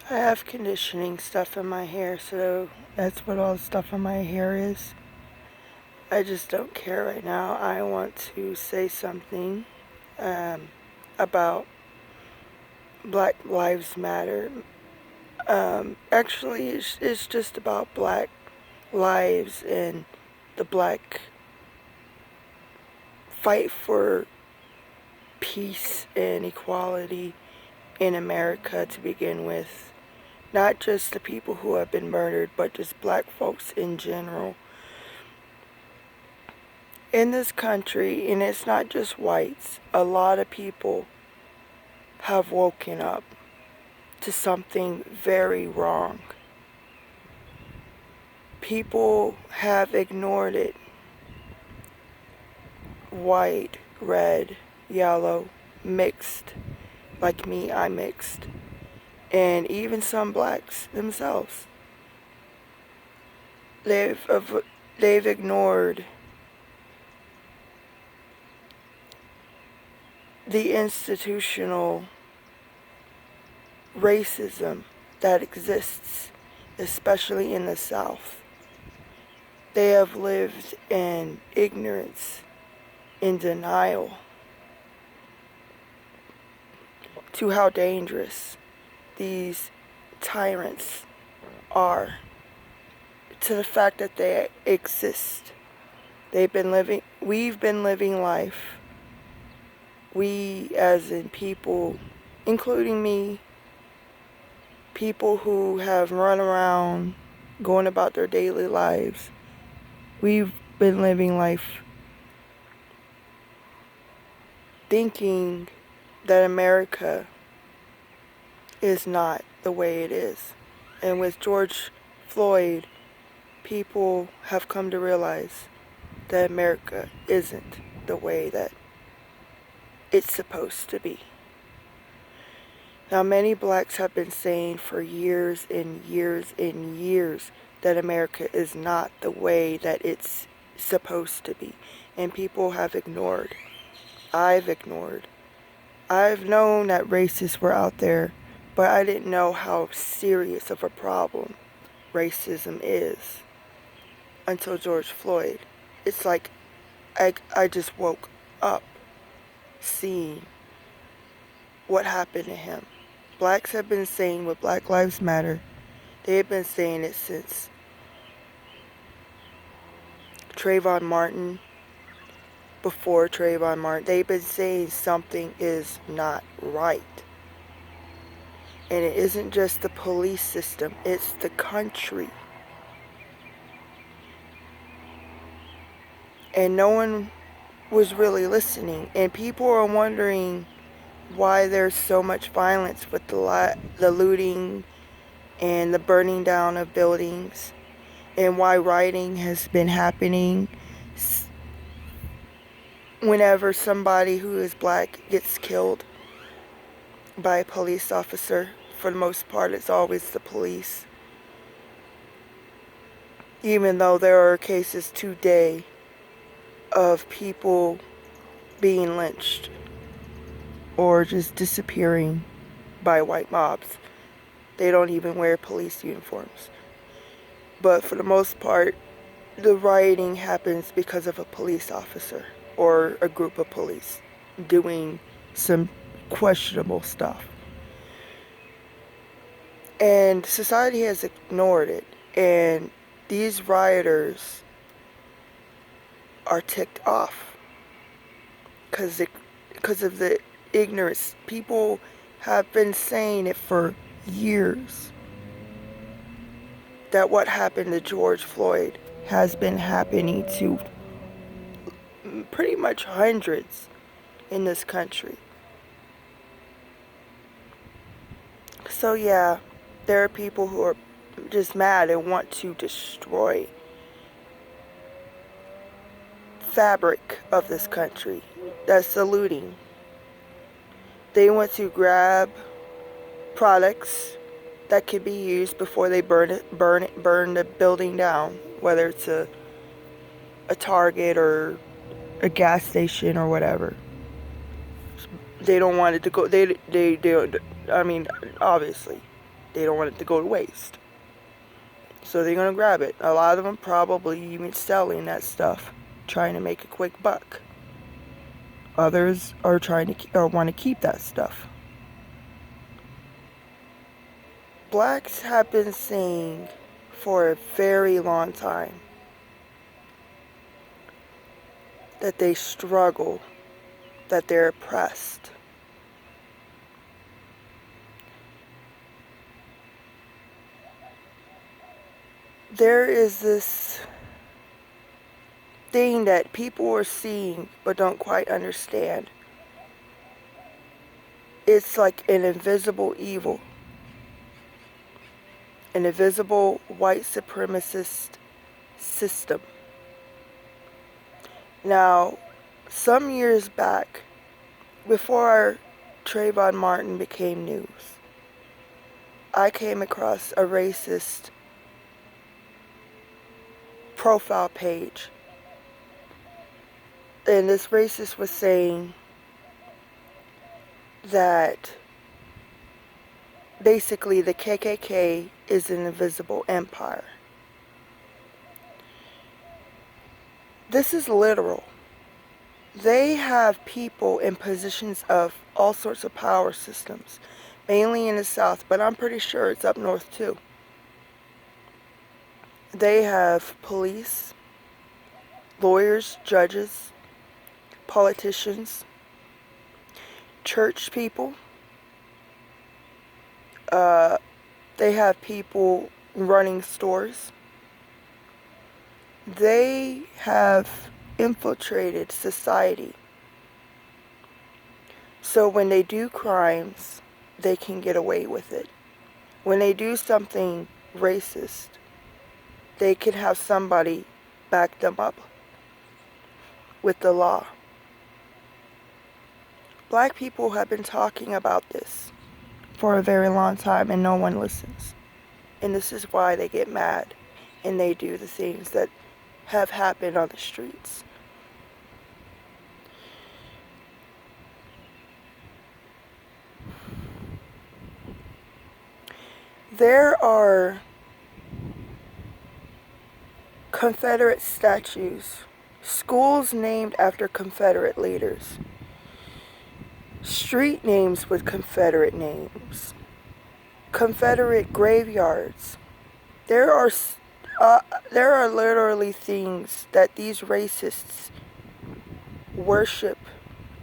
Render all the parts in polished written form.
I have conditioning stuff in my hair, so that's what all the stuff in my hair is. I just don't care right now. I want to say something about Black Lives Matter. Actually, it's just about black lives and the black fight for peace and equality in America to begin with. Not just the people who have been murdered, but just black folks in general. In this country, and it's not just whites, a lot of people have woken up to something very wrong. People have ignored it. White, red, yellow, mixed. Like me, I'm mixed. And even some blacks themselves. They've ignored the institutional racism that exists, especially in the South. They have lived in ignorance, in denial to how dangerous these tyrants are, to the fact that they exist. We've been living life. We, as in people, including me, people who have run around going about their daily lives, we've been living life thinking that America is not the way it is. And with George Floyd, people have come to realize that America isn't the way that it's supposed to be. Now, many blacks have been saying for years and years and years that America is not the way that it's supposed to be. And people have ignored. I've ignored. I've known that racists were out there, but I didn't know how serious of a problem racism is until George Floyd. It's like I just woke up seeing what happened to him. Blacks have been saying with Black Lives Matter, they have been saying it since Trayvon Martin, before Trayvon Martin. They've been saying something is not right. And it isn't just the police system, it's the country. And no one was really listening. And people are wondering why there's so much violence with the looting and the burning down of buildings, and why rioting has been happening whenever somebody who is black gets killed by a police officer. For the most part, it's always the police. Even though there are cases today of people being lynched or just disappearing by white mobs. They don't even wear police uniforms. But for the most part, the rioting happens because of a police officer or a group of police doing some questionable stuff. And society has ignored it. And these rioters are ticked off because of the ignorance. People have been saying it for years that what happened to George Floyd has been happening to pretty much hundreds in this country. So yeah, there are people who are just mad and want to destroy fabric of this country. That's the looting. They want to grab products that could be used before they burn the building down, whether it's a Target or a gas station or whatever. They don't want it to go. They don't. I mean, obviously, They don't want it to go to waste. So they're going to grab it. A lot of them probably even selling that stuff, trying to make a quick buck. Others are trying to or want to keep that stuff. Blacks have been saying for a very long time that they struggle, that they're oppressed. There is this thing that people are seeing but don't quite understand. It's like an invisible evil, an invisible white supremacist system. Now, some years back, before Trayvon Martin became news, I came across a racist profile page. And this racist was saying that basically the KKK is an invisible empire. This is literal. They have people in positions of all sorts of power systems, mainly in the South, but I'm pretty sure it's up north too. They have police, lawyers, judges, politicians, church people. They have people running stores. They have infiltrated society. So when they do crimes, they can get away with it. When they do something racist, they can have somebody back them up with the law. Black people have been talking about this for a very long time and no one listens. And this is why they get mad and they do the things that have happened on the streets. There are Confederate statues, schools named after Confederate leaders, street names with Confederate names, Confederate graveyards. There are literally things that these racists worship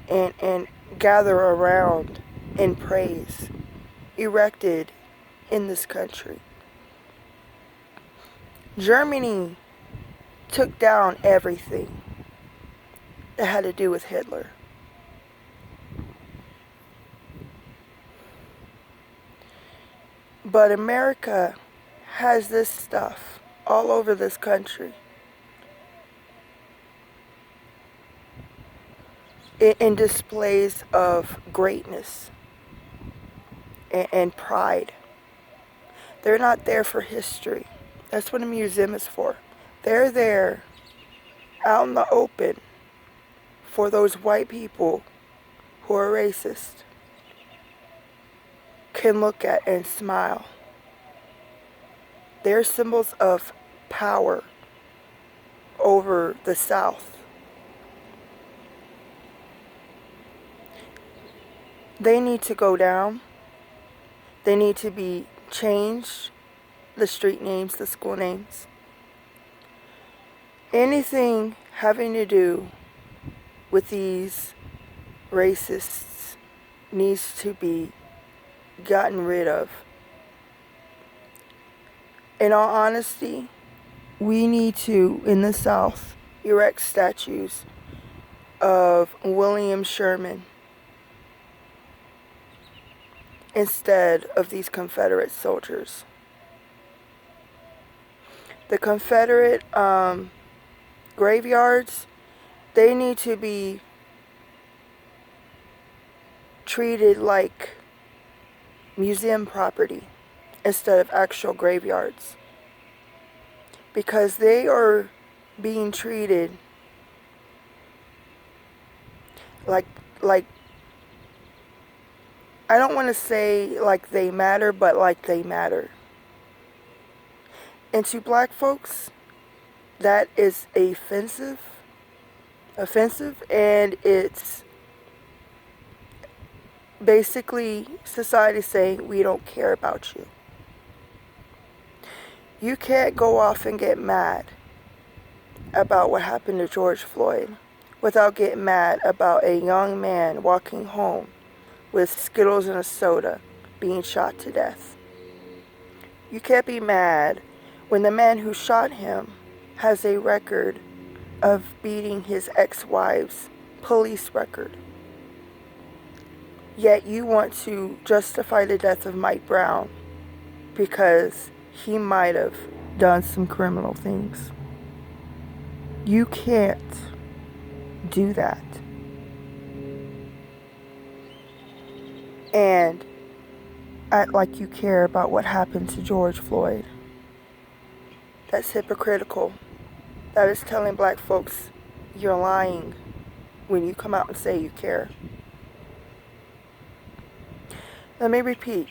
and gather around and praise, erected in this country. Germany took down everything that had to do with Hitler. But America has this stuff all over this country. In displays of greatness and pride. They're not there for history. That's what a museum is for. They're there out in the open for those white people who are racist can look at and smile. They're symbols of power over the South. They need to go down. They need to be changed, the street names, the school names. Anything having to do with these racists needs to be gotten rid of. In all honesty, we need to, in the South, erect statues of William Sherman instead of these Confederate soldiers. The Confederate graveyards, they need to be treated like museum property instead of actual graveyards, because they are being treated like I don't want to say like they matter, but like they matter. And to black folks, that is offensive, and it's basically society saying we don't care about you. You can't go off and get mad about what happened to George Floyd without getting mad about a young man walking home with Skittles and a soda being shot to death. You can't be mad when the man who shot him has a record of beating his ex-wife's police record. Yet you want to justify the death of Mike Brown because he might have done some criminal things. You can't do that. And act like you care about what happened to George Floyd. That's hypocritical. That is telling black folks you're lying when you come out and say you care. Let me repeat.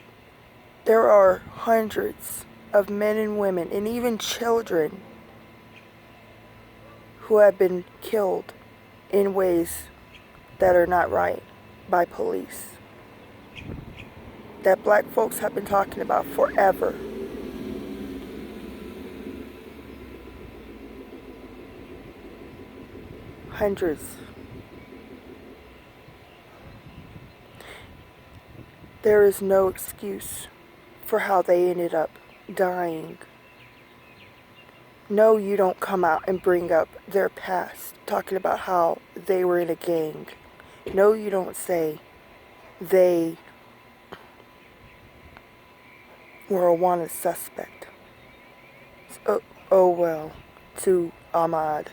There are hundreds of men and women and even children who have been killed in ways that are not right by police, that black folks have been talking about forever. Hundreds. There is no excuse for how they ended up dying. No, you don't come out and bring up their past, talking about how they were in a gang. No, you don't say they were a wanted suspect. Oh well, to Ahmaud.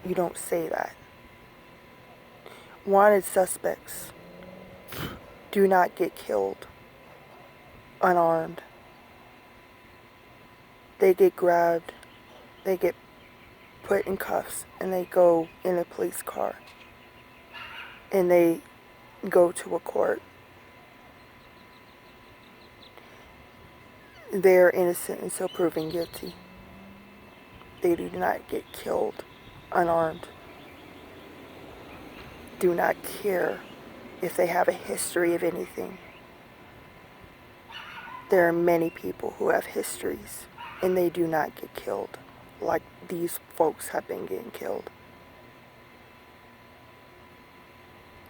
You don't say that. Wanted suspects do not get killed unarmed. They get grabbed, they get put in cuffs, and they go in a police car. And they go to a court. They're innocent until proven guilty. They do not get killed unarmed. Do not care if they have a history of anything. There are many people who have histories and they do not get killed like these folks have been getting killed.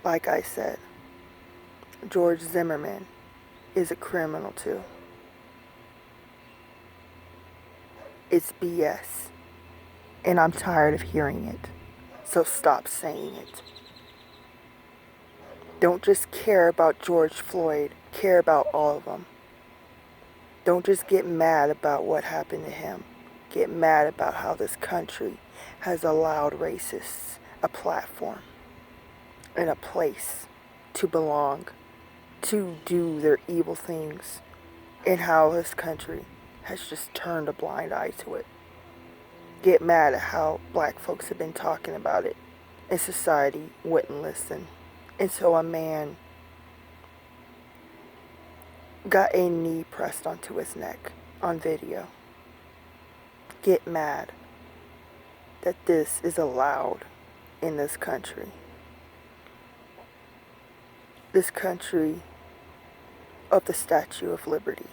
Like I said, George Zimmerman is a criminal too. It's BS. And I'm tired of hearing it. So stop saying it. Don't just care about George Floyd. Care about all of them. Don't just get mad about what happened to him. Get mad about how this country has allowed racists a platform and a place to belong, to do their evil things, and how this country has just turned a blind eye to it. Get mad at how black folks have been talking about it and society wouldn't listen until a man got a knee pressed onto his neck on video. Get mad that this is allowed in this country. This country of the Statue of Liberty.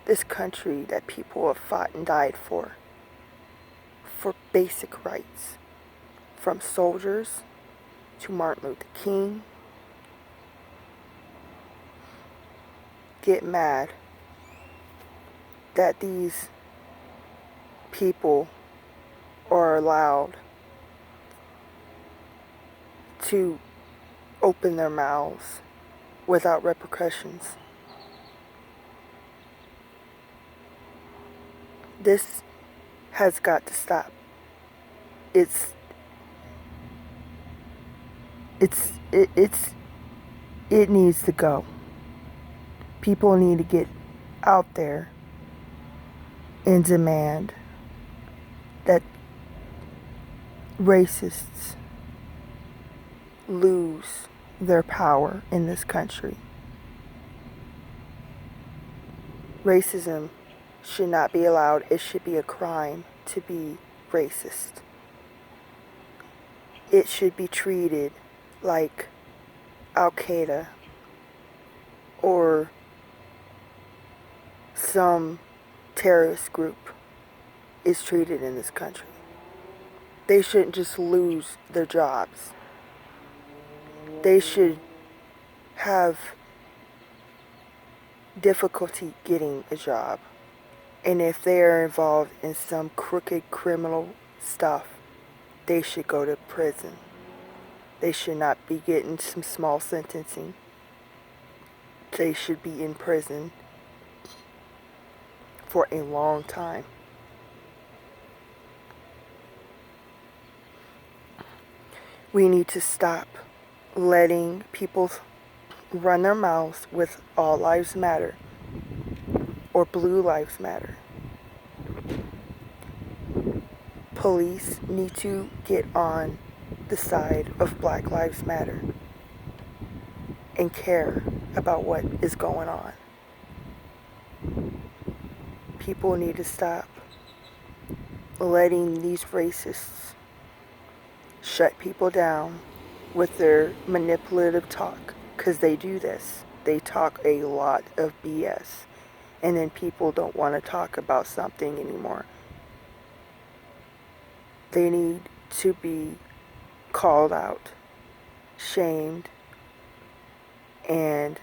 This country that people have fought and died for basic rights. From soldiers to Martin Luther King. Get mad that these people are allowed to open their mouths without repercussions. This has got to stop. It needs to go. People need to get out there and demand that racists lose their power in this country. Racism should not be allowed. It should be a crime to be racist. It should be treated like Al-Qaeda or some terrorist group is treated in this country. They shouldn't just lose their jobs. They should have difficulty getting a job. And if they are involved in some crooked criminal stuff, they should go to prison. They should not be getting some small sentencing. They should be in prison for a long time. We need to stop letting people run their mouths with all lives matter or blue lives matter. Police need to get on the side of Black Lives Matter and care about what is going on. People need to stop letting these racists shut people down with their manipulative talk, because they do this. They talk a lot of BS, and then people don't want to talk about something anymore. They need to be called out, shamed, and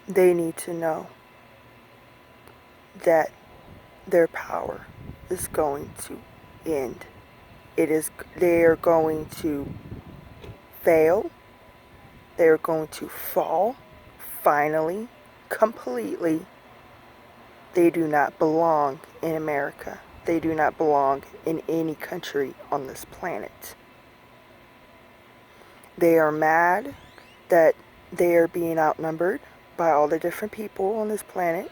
they need to know that their power is going to end. They are going to fail. They are going to fall, finally, completely. They do not belong in America. They do not belong in any country on this planet. They are mad that they are being outnumbered by all the different people on this planet,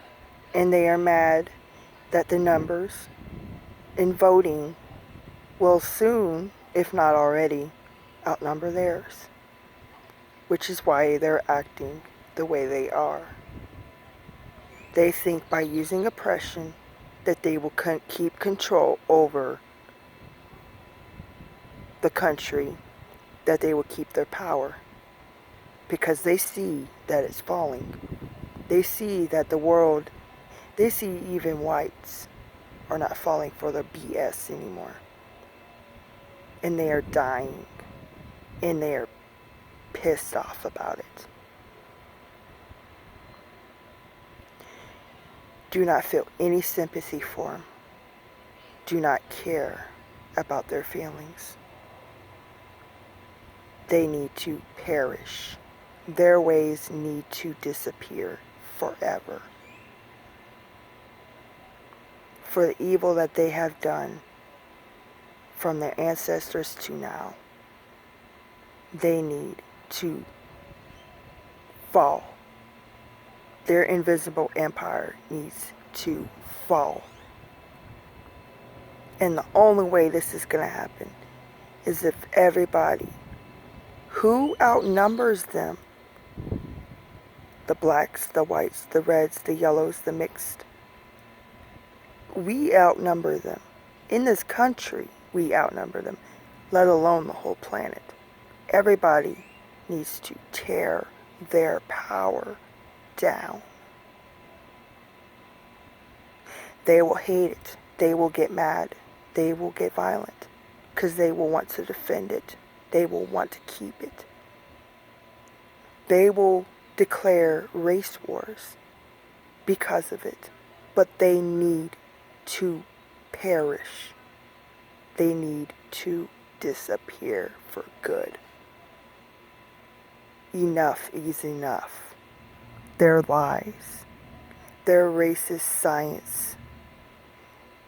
and they are mad that the numbers in voting will soon, if not already, outnumber theirs, which is why they're acting the way they are. They think by using oppression that they will keep control over the country, that they will keep their power, because they see that it's falling. They see that the world, they see even whites are not falling for the BS anymore. And they are dying, and they are pissed off about it. Do not feel any sympathy for them. Do not care about their feelings. They need to perish. Their ways need to disappear forever. For the evil that they have done from their ancestors to now, they need to fall. Their invisible empire needs to fall. And the only way this is going to happen is if everybody who outnumbers them, the blacks, the whites, the reds, the yellows, the mixed, we outnumber them. In this country, we outnumber them, let alone the whole planet. Everybody needs to tear their power down. They will hate it. They will get mad. They will get violent because they will want to defend it. They will want to keep it. They will declare race wars because of it. But they need to perish. They need to disappear for good. Enough is enough. Their lies, their racist science,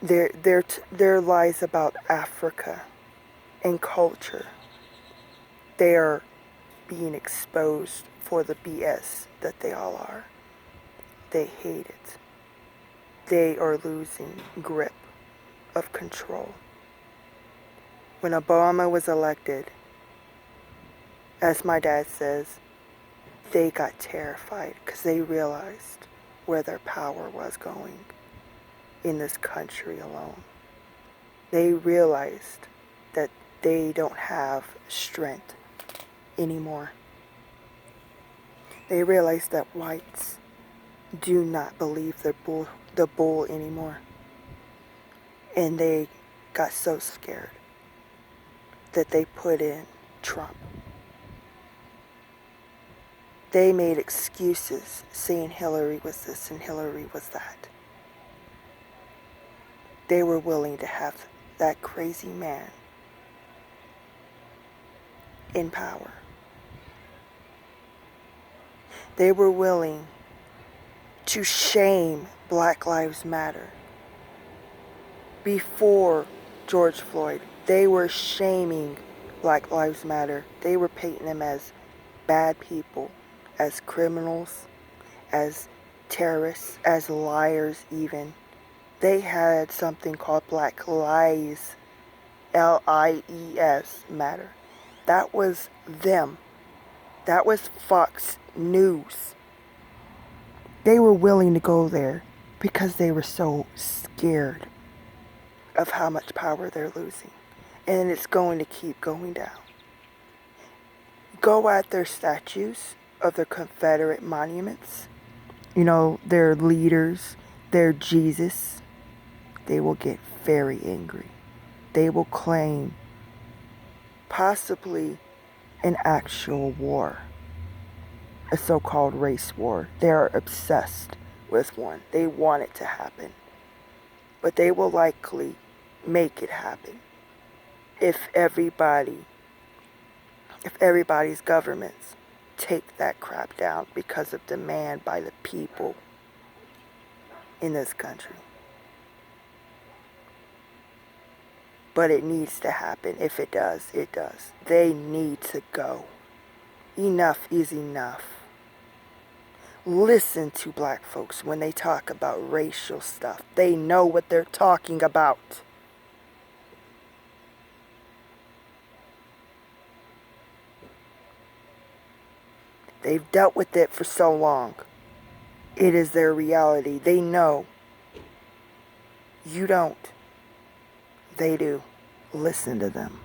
their lies about Africa and culture, they are being exposed for the BS that they all are. They hate it. They are losing grip of control. When Obama was elected, as my dad says, they got terrified because they realized where their power was going in this country alone. They realized that they don't have strength anymore. They realized that whites do not believe the bull anymore. And they got so scared that they put in Trump. They made excuses saying Hillary was this and Hillary was that. They were willing to have that crazy man in power. They were willing to shame Black Lives Matter. Before George Floyd, they were shaming Black Lives Matter. They were painting them as bad people, as criminals, as terrorists, as liars even. They had something called Black Lives, Lies Matter. That was them. That was Fox News. They were willing to go there because they were so scared of how much power they're losing. And it's going to keep going down. Go at their statues of their Confederate monuments, their leaders, their Jesus. They will get very angry. They will claim possibly an actual war, a so-called race war. They are obsessed with one. They want it to happen. But they will likely make it happen if everybody's governments take that crap down because of demand by the people in this country. But it needs to happen. If it does, it does. They need to go. Enough is enough. Listen to black folks when they talk about racial stuff. They know what they're talking about. They've dealt with it for so long. It is their reality. They know. You don't. They do. Listen to them.